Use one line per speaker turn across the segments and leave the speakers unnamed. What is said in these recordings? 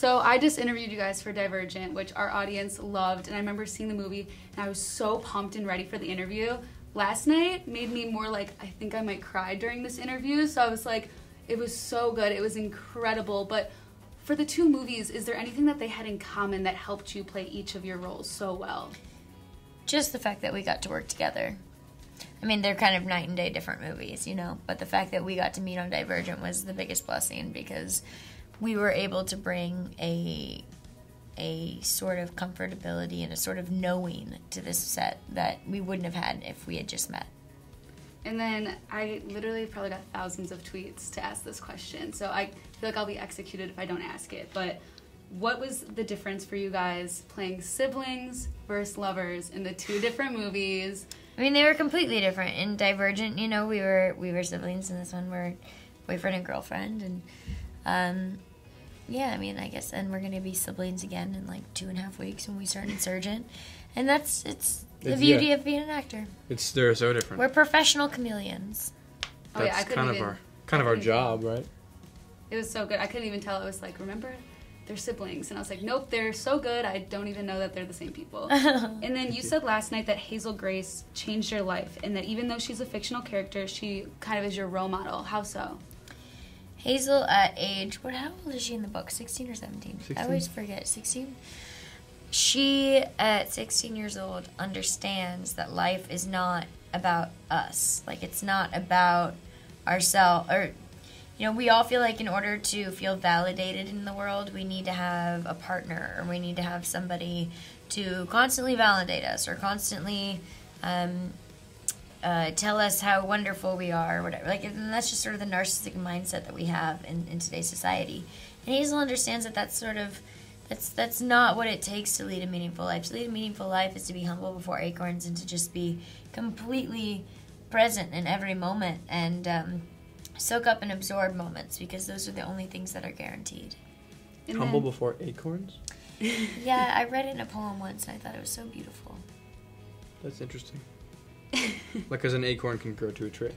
So I just interviewed you guys for Divergent, which our audience loved, and I remember seeing the movie, and I was so pumped and ready for the interview. Last night made me more like, I think I might cry during this interview, so I was like, it was so good, it was incredible, but for the two movies, is there anything that they had in common that helped you play each of your roles so well?
Just the fact that we got to work together. I mean, they're kind of night and day different movies, you know, but the fact that we got to meet on Divergent was the biggest blessing because we were able to bring a sort of comfortability and a sort of knowing to this set that we wouldn't have had if we had just met.
And then I literally probably got thousands of tweets to ask this question, so I feel like I'll be executed if I don't ask it, but what was the difference for you guys playing siblings versus lovers in the two different movies?
I mean, they were completely different. In Divergent, you know, we were siblings, and this one we're boyfriend and girlfriend, and yeah, I mean, I guess, and we're gonna be siblings again in like 2.5 weeks when we start Insurgent, and it's the beauty of being an actor.
They're so different.
We're professional chameleons.
Oh yeah, I couldn't
kind of our job, right?
It was so good. I couldn't even tell. It was like, remember, they're siblings, and I was like, nope, they're so good. I don't even know that they're the same people. And then you said last night that Hazel Grace changed your life, and that even though she's a fictional character, she kind of is your role model. How so?
Hazel at age, how old is she in the book? 16 or 17?
16.
I always forget. 16? She, at 16 years old, understands that life is not about us. Like, it's not about ourselves. Or, you know, we all feel like in order to feel validated in the world, we need to have a partner, or we need to have somebody to constantly validate us, or constantly tell us how wonderful we are, or whatever. Like, and that's just sort of the narcissistic mindset that we have in today's society. And Hazel understands that that's not what it takes to lead a meaningful life. To lead a meaningful life is to be humble before Acorns and to just be completely present in every moment and soak up and absorb moments, because those are the only things that are guaranteed.
Humble before Acorns?
Yeah, I read it in a poem once and I thought it was so beautiful.
That's interesting. Like, because an acorn can grow to a tree.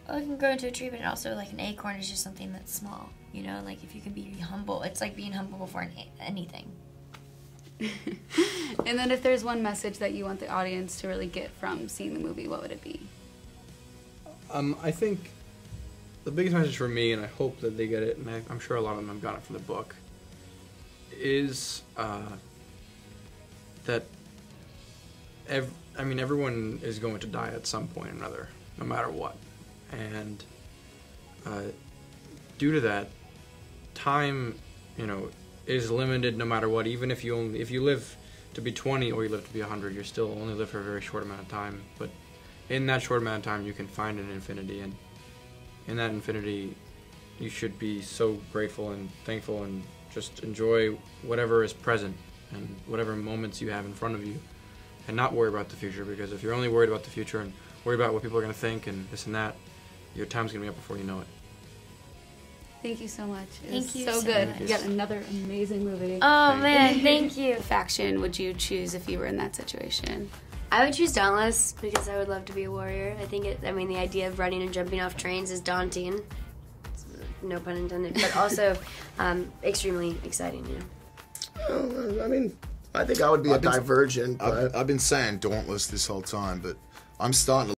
Well, it can grow into a tree, but also, like, an acorn is just something that's small. You know, like, if you can be humble, it's like being humble before anything.
And then if there's one message that you want the audience to really get from seeing the movie, what would it be?
I think the biggest message for me, and I hope that they get it, and I'm sure a lot of them have got it from the book, is that everyone is going to die at some point or another, no matter what. And due to that, time, you know, is limited no matter what. Even if you live to be 20 or you live to be 100, you're still only live for a very short amount of time. But in that short amount of time, you can find an infinity, and in that infinity, you should be so grateful and thankful and just enjoy whatever is present and whatever moments you have in front of you, and not worry about the future, because if you're only worried about the future and worried about what people are going to think and this and that, your time's going to be up before you know it.
Thank you so much. It
Thank
was
you
so
so
good.
much.
You got another amazing movie.
Oh, man, thank you.
What faction would you choose if you were in that situation?
I would choose Dauntless because I would love to be a warrior. I think the idea of running and jumping off trains is daunting. No pun intended, but also extremely exciting, you know.
I mean, I think I would be a Divergent, but
I've been saying Dauntless this whole time, but I'm starting to